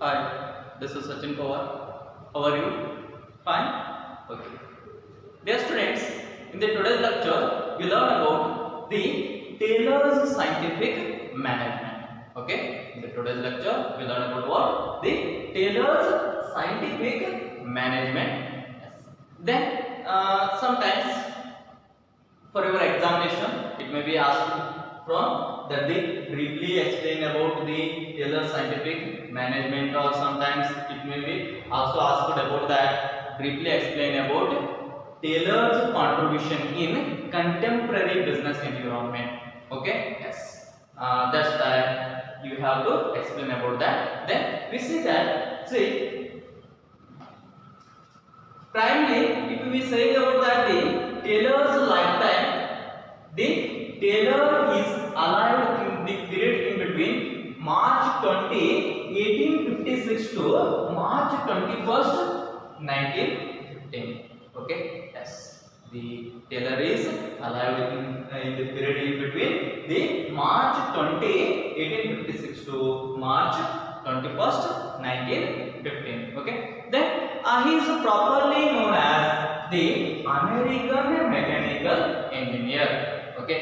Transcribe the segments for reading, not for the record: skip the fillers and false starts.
Hi, this is Sachin Pawar. How are you? Fine? Okay. Dear students, in the today's lecture, we learn about the Taylor's scientific management. Okay? In the today's lecture, we learn about what? The Taylor's scientific management. Yes. Then, sometimes for your examination, it may be asked from that they briefly explain about the Taylor scientific management, or sometimes it may be also asked about that briefly explain about Taylor's contribution in contemporary business environment. Okay, yes, that's that you have to explain about that. Then we see that, see, primarily if we say about that the Taylor's lifetime, the Taylor is alive in the period in between March 20, 1856 to March 21st, 1915. Okay, yes. The Taylor is alive in the period in between the March 20, 1856 to March 21st, 1915. Okay, then he is properly known as the American mechanical engineer. Okay,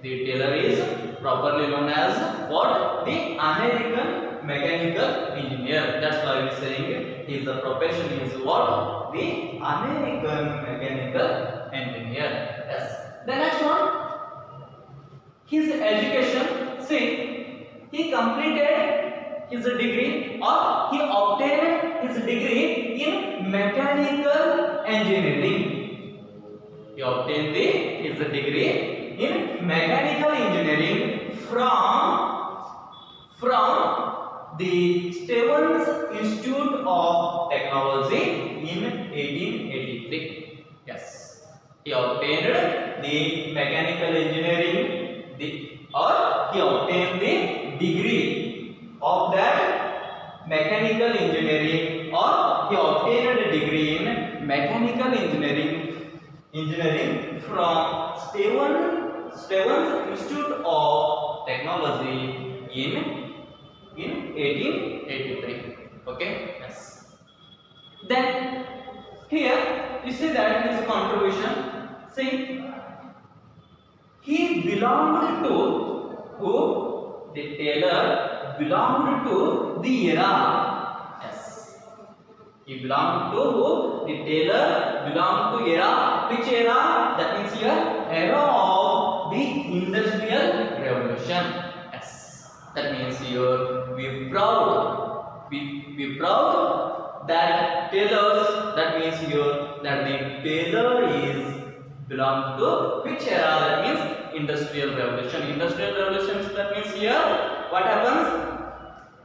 the Taylor is properly known as what? The American mechanical engineer. That's why we are saying his profession is what? The American mechanical engineer. Yes. The next one, his education. See, he completed his degree, or he obtained his degree in mechanical engineering. He obtained his degree in mechanical engineering from the Stevens Institute of Technology in 1883. Yes, he obtained the mechanical engineering, or he obtained the degree of that mechanical engineering, or he obtained a degree in mechanical engineering from Stevens Institute of Technology in 1883. Okay, yes. Then here you see that his contribution. See, he belonged to who? The Taylor belonged to the era. Yes, he belonged to who? The Taylor belonged to era. Which era? That means here era of the Industrial Revolution. Yes, that means here we proud that Taylor's. That means here that the Taylor is belong to which era? That means Industrial Revolution. Industrial Revolution, that means here what happens?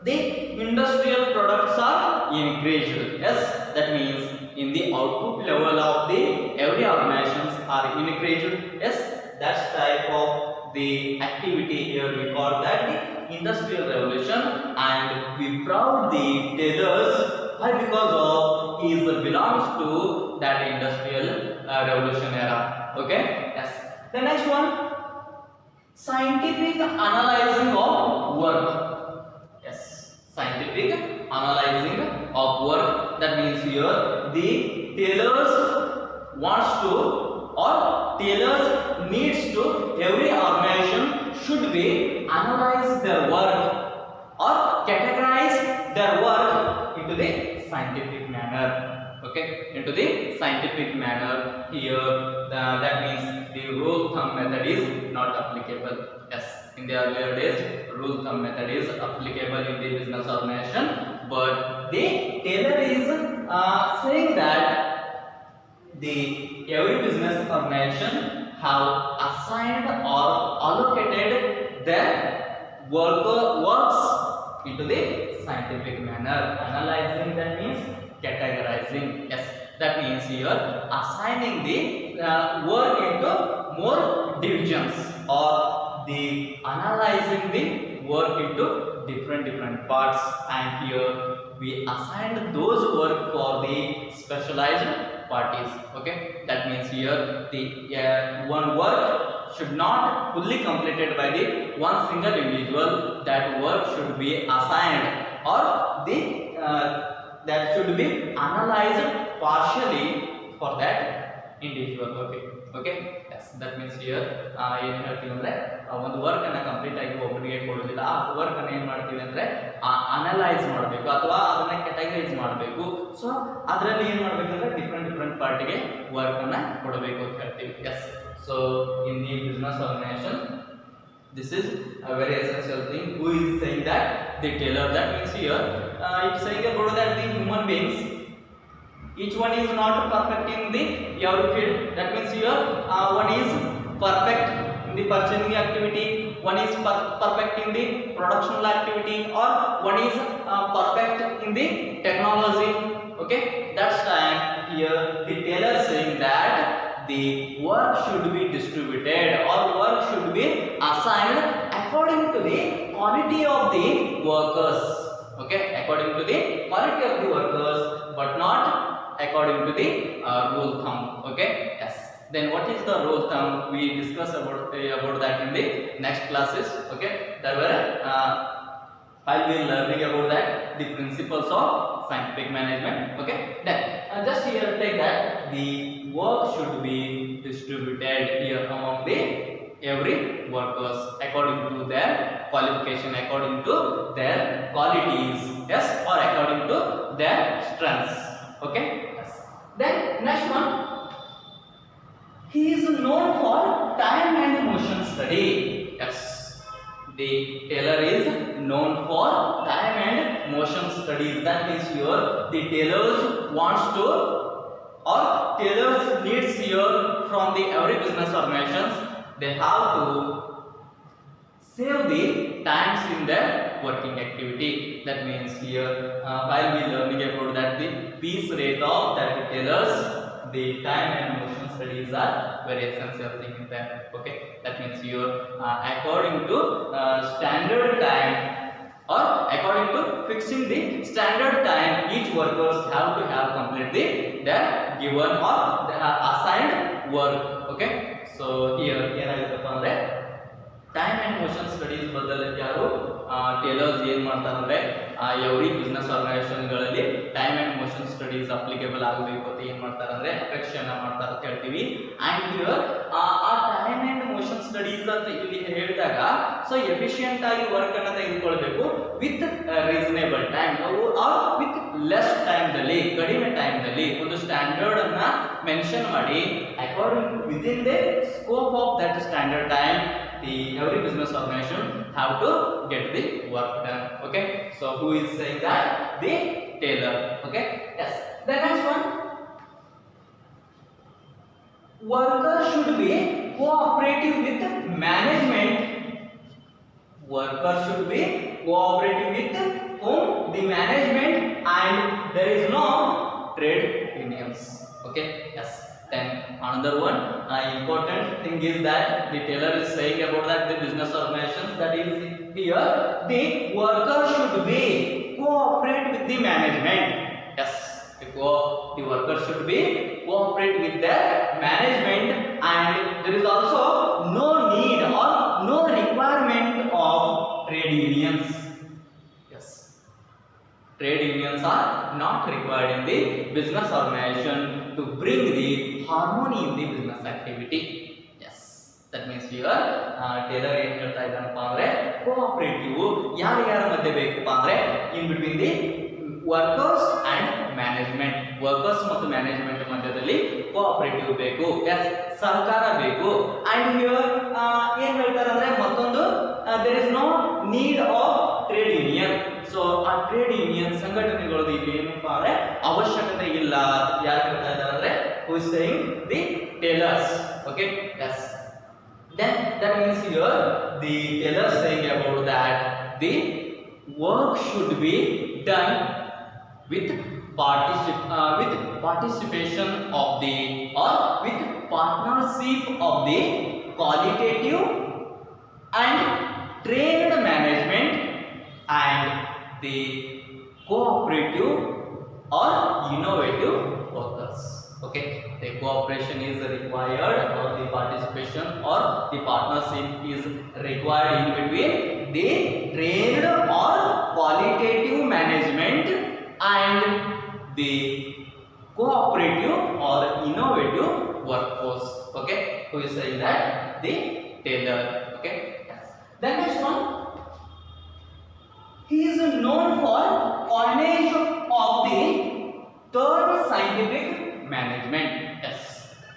The industrial products are increased. Yes, that means in the output level of the every organizations are increased. Yes, that's type of the activity here we call that the Industrial Revolution, and we proud the Taylor's. Why? Because of he belongs to that Industrial Revolution era. Okay, yes. The next one, scientific analyzing of work. Yes, scientific analyzing of work. That means here the Taylor's wants to, or Taylor's needs to, every organization should be analyze their work or categorize their work into the scientific manner. Okay, into the scientific manner. Here that means the rule thumb method is not applicable. Yes, in the earlier days rule thumb method is applicable in the business organization, but the Taylor is saying that the every business organization have assigned or allocated their works into the scientific manner. Analyzing, that means categorizing. Yes, that means here assigning the work into more divisions, or the analyzing the work into different parts, and here we assigned those work for the specialized parties. Okay, that means here the one work should not fully completed by the one single individual. That work should be assigned or the that should be analyzed partially for that individual. Okay, yes, that means here ಏನು ಹೇಳ್ತೀವಿ ಅಂದ್ರೆ ಒಂದು work ಅನ್ನ complete ಆಗಿ ಒಬ್ಬರಿಗೆ ಕೊಡೋದಿಲ್ಲ, ಆ work ಅನ್ನ ಏನು ಮಾಡ್ತೀವಿ ಅಂದ್ರೆ ಅನಲೈಸ್ ಮಾಡಬೇಕು ಅಥವಾ ಅದನ್ನ ಕ್ಯಾಟಗರೈಸ್ ಮಾಡಬೇಕು. ಸೊ ಅದರಲ್ಲಿ ಏನು ಮಾಡಬೇಕಂದ್ರೆ ಡಿಫ್ರೆಂಟ್ ಪಾರ್ಟಿಗೆ ವರ್ಕ್ ಅನ್ನ ಕೊಡಬೇಕು ಅಂತ ಹೇಳ್ತೀವಿ. Yes, so in the business organisation this is a very essential thing. Who is saying that? The tailor. That means here it's saying about that the human beings, each one is not perfect in the every field. That means here one is perfect in the purchasing activity, one is perfect in the productional activity, or one is perfect in the technology. Okay, that's time here the tailor saying that the work should be distributed or work should be assigned according to the quality of the workers. Okay, according to the quality of the workers, but not according to the rule thumb. Okay, yes. Then what is the rule thumb? We discuss about that in the next classes. Okay, there were I'll be learning about that the principles of scientific management. Okay, then just here take that the work should be distributed here among the every workers according to their qualification, according to their qualities, yes, or according to their strengths. Okay, yes. Then next one, he is known for time and motion study. Yes, the tailor is known for time and motion studies. That means here the tailors wants to or tailors needs here from the every business organizations, they have to save the times in their working activity. That means here while we learning about that the piece rate of that tailors, the time and motion studies are very essential thing in that. Okay, that means here according to standard time or according to fixing the standard time, each workers have to have complete their given or their assigned work. Okay, so here ಏನಾಗುತ್ತಪ್ಪ ಅಂದ್ರೆ time and motion studies ಬದಲು ಯಾರು Taylor's ಏನು ಮಾಡ್ತಾರೆ ಅಂದ್ರೆ every business ಆರ್ಗನೈಸೇಷನ್ಗಳಲ್ಲಿ time and motion studies applicable ಆಗಬೇಕು ಅಂತ ಏನು ಮಾಡ್ತಾರೆ ಅಂದ್ರೆ ಅಪೇಕ್ಷೆಯನ್ನ ಮಾಡ್ತಾರೆ ಅಂತ ಹೇಳ್ತೀವಿ. ಆ್ಯಂಡ್ ಹಿಯರ್ ಆ ಟೈಮ್ ಅಂಡ್ ಮೋಷನ್ ಸ್ಟಡೀಸ್ ಅಂತ ಇಲ್ಲಿ ಹೇಳಿದಾಗ ಸೊ ಎಫಿಷಿಯಂಟ್ ಆಗಿ ವರ್ಕ್ ಅನ್ನ ತೆಗೆದುಕೊಳ್ಬೇಕು with reasonable time or with less ಟೈಮ್ದಲ್ಲಿ, ಕಡಿಮೆ ಟೈಮ್ದಲ್ಲಿ ಒಂದು ಸ್ಟ್ಯಾಂಡರ್ಡ್ ಅನ್ನ ಮೆನ್ಷನ್ ಮಾಡಿ according within the scope of that standard time the every business organization have to get the work done. Okay, so who is saying that? The tailor. Okay, yes. The next one, workers should be cooperative with management. Workers should be cooperative with whom? The management, and there is no trade unions. Okay, yes. Then another one important thing is that the tailor is saying about that the business organizations, that is here the worker should be cooperate with the management. Yes, the worker should be cooperate with the management, and there is also no need or no requirement of trade unions. Yes, trade unions are not required in the business organization to bring the harmony in the business activity. Yes, that means here tailor ಏನು ಹೇಳ್ತಾ ಇದ್ದಾನಪ್ಪ ಅಂದ್ರೆ cooperative ಯಾರ ಮಧ್ಯೆ ಬೇಕಪ್ಪ ಅಂದ್ರೆ in between the workers and management, workers ಮತ್ತು management ಮಧ್ಯದಲ್ಲಿ cooperative ಬೇಕು. ಎಸ್, ಸಹಕಾರ ಬೇಕು. ಅಂಡ್ ಹಿಯರ್ ಏನ್ ಹೇಳ್ತಾರೆ ಅಂದ್ರೆ ಮತ್ತೊಂದು there is no need of trade union. So ಆ ಟ್ರೇಡ್ ಯೂನಿಯನ್ ಸಂಘಟನೆಗಳು ಇಲ್ಲಿ ಏನಪ್ಪ ಅಂದ್ರೆ ಅವಶ್ಯಕತೆ ಇಲ್ಲ. ಯಾರು ಹೇಳ್ತಾ ಇದ್ದಾರೆ ಅಂದ್ರೆ who is saying? The tailors. Okay, yes. Then that means here the tailor saying about that the work should be done with participation of the or with partnership of the qualitative and trained management and the cooperative or innovative workers. Okay, the cooperation is required, or the participation or the partnership is required in between the trained or qualitative management and the cooperative or innovative workforce. Okay, who is saying that? The tailor. Okay, yes. Then next one, he is known for coinage of the third scientific management. Yes,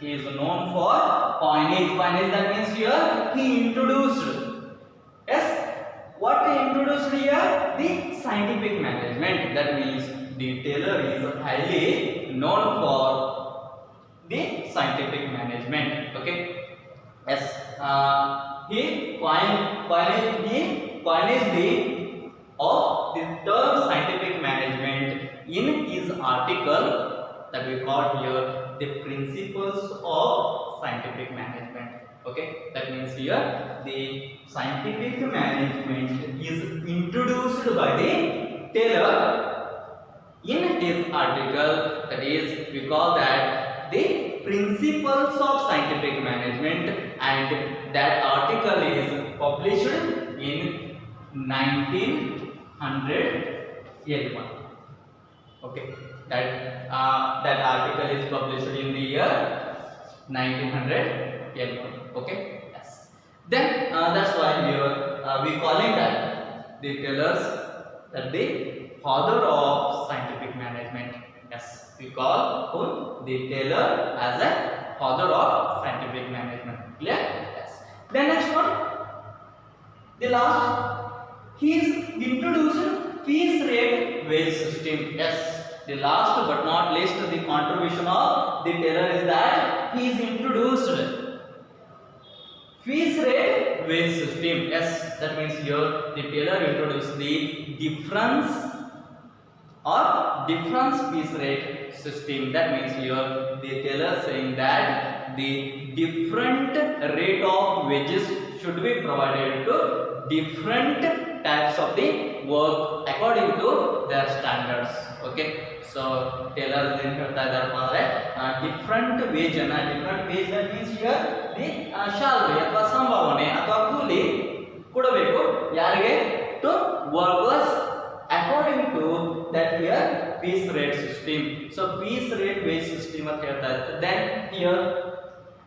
he is known for coinage. Coinage, that means here he introduced. Yes, what he introduced here? The scientific management. That means the Taylor is highly known for the scientific management. Okay. Yes, he coined the of this term scientific management in his article that we call here the principles of scientific management. Okay, that means here the scientific management is introduced by the Taylor in his article, that is we call that the principles of scientific management, and that article is published in 1911. Okay, that article is published in the year 1911. Okay, yes. Then that's why we calling that the Taylor's that the father of scientific management. Yes, we call who? The Taylor as a father of scientific management. Clear? Yes. Then next one, the last, he is introduced fees rate wage system. Yes, the last but not least, the contribution of the Taylor is that he is introduced fees rate wage system. Yes, that means here the Taylor introduced the difference fees rate system. That means here the Taylor saying that the different rate of wages should be provided to different types of the work according to their standards. Okay, so Taylor then ಹೇಳ್ತಾ ಇದ್ದಾರೆ ಅಂದ್ರೆ different wage that means here the salary ಅಥವಾ ಸಂಭಾವನೆ ಅಥವಾ ಕೂಲಿ ಕೊಡಬೇಕು ಯಾರಿಗೆ? to workers according to that here piece rate system. So piece rate wage system ಅಂತ ಹೇಳ್ತಾ ಇದ್ದಾರೆ. Then here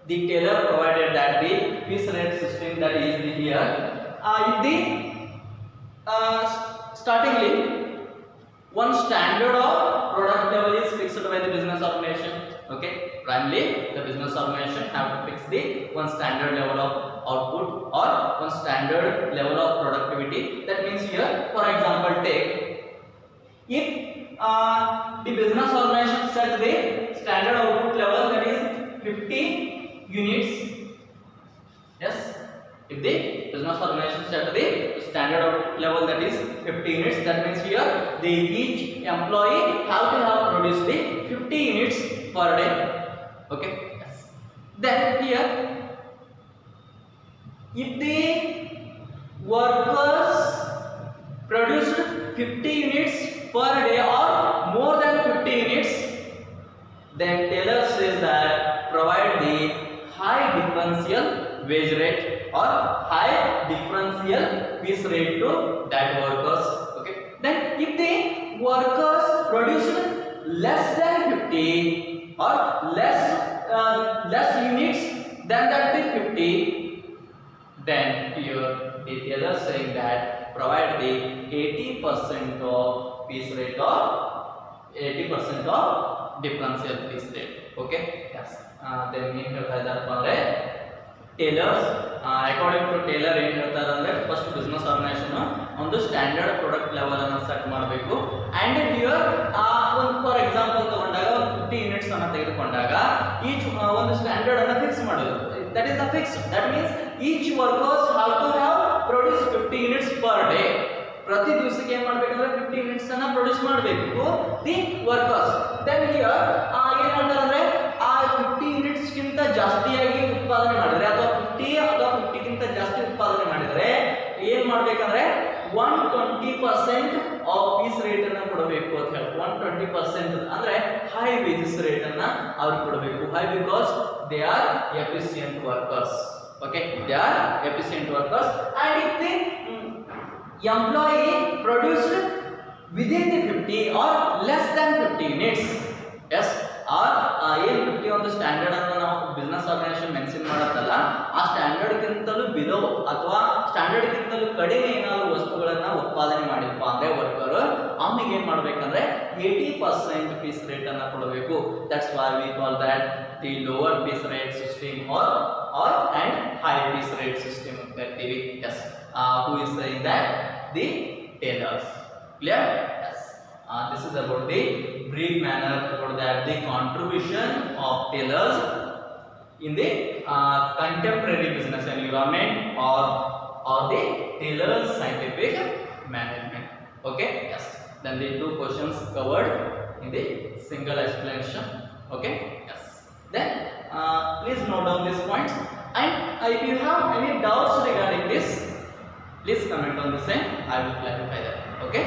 the Taylor provided that the piece rate system, that is the here if the startingly one standard of product level is fixed by the business organization. Okay, primarily the business organization have to fix the one standard level of output or one standard level of productivity. That means here, for example, take if the business organization set the standard output level, that is 50 units. Yes, if the business organization set the standard output level, that is 50 units, that means here the each employee have to produce the 50 units per day. Okay, yes. Then here if the workers produce 50 units per day or more than 50 units, then Taylor says that provide the high differential wage rate or high differential piece rate to that workers. Okay, then if the workers produce less than 50 or less units than that 50, then here the Taylor saying that provide the 80% of piece rate or 80% of differential piece rate. Okay, yes. Then ಏನು ಹೇಳ್ತಾ ಇದ್ದಾರಪ್ಪ ಅಂದ್ರೆ Taylor's according to Taylor ಏನು ಹೇಳ್ತಾರೆ ಅಂದ್ರೆ first business organization ಒಂದು standard product level ಅನ್ನು set ಮಾಡಬೇಕು. And here ಒಂದು ಫಾರ್ ಎಕ್ಸಾಂಪಲ್ ತಗೊಂಡಾಗ 50 ಯೂನಿಟ್ಸ್ ಅನ್ನು ತೆಗೆದುಕೊಂಡಾಗ ಈಚ್ ಒಂದು ಸ್ಟ್ಯಾಂಡರ್ಡ್ ಅನ್ನು ಫಿಕ್ಸ್ ಮಾಡೋದು. That is a fix. That means each workers have to have produce 50 units per day. ಪ್ರತಿ ದಿವಸಕ್ಕೆ ಏನು ಮಾಡಬೇಕಂದ್ರೆ 50 ಯೂನಿಟ್ಸ್ ಅನ್ನು ಪ್ರೊಡ್ಯೂಸ್ ಮಾಡಬೇಕು ದಿ ವರ್ಕರ್ಸ್. ದೆನ್ ಹಿಯರ್ ಏನು ಮಾಡ್ತಾರೆ ಅಂದ್ರೆ ಆ 50 ಯೂನಿಟ್ಸ್ ಗಿಂತ ಜಾಸ್ತಿಯಾಗಿ ಉತ್ಪಾದನೆ ಮಾಡಿದ್ರೆ ಅಥವಾ 50 ಗಿಂತ ಜಾಸ್ತಿ ಉತ್ಪಾದನೆ ಮಾಡಿದ್ರೆ ಏನು ಮಾಡಬೇಕಂದ್ರೆ 120% ಆಫ್ ಪೀಸ್ ರೇಟ್ ಅನ್ನ ಕೊಡಬೇಕು ಅಂತ ಹೇಳಿ 120% ಅಂದ್ರೆ ಹೈ ವೇಜಸ್ ರೇಟ್ ಅನ್ನ ಅವ್ರಿಗೆ ಕೊಡಬೇಕು. High because they are efficient workers. Okay, they are efficient workers, and if the employee produced within the 50 or less than 50 units, yes, or ಏನು 50 ಒಂದು ಸ್ಟ್ಯಾಂಡರ್ಡ್ ಅನ್ನು ನಾವು ಬಿಸ್ನೆಸ್ ಆರ್ಗನೈಸೇಷನ್ ಮೆನ್ಷನ್ ಮಾಡುತ್ತಲ್ಲ, ಆ standard ಗಿಂತಲೂ below ಅಥವಾ ಸ್ಟ್ಯಾಂಡರ್ಡ್ ಗಿಂತಲೂ ಕಡಿಮೆ ಏನಾದರೂ ವಸ್ತುಗಳನ್ನ ಉತ್ಪಾದನೆ ಮಾಡಿಪ್ಪ ಅಂದ್ರೆ ವರ್ಕರ್ ಅವನಿಗೆ ಏನ್ ಮಾಡ್ಬೇಕಂದ್ರೆ 80% ಪೀಸ್ ರೇಟ್ ಅನ್ನ ಕೊಡಬೇಕು. That's why we call that the lower piece rate system or and high piece rate system ಅಂತ ಹೇಳ್ತೀವಿ. Yes, who is saying that? The tailors. Clear? Yes. This is about the brief manner about that the contribution of tailors in the contemporary business environment or the tailors scientific management. Okay? Yes. Then the two questions covered in the single explanation. Okay? Yes. Then please note down these points, and if you have any doubts regarding this, please comment on the same. I will clarify that. Okay.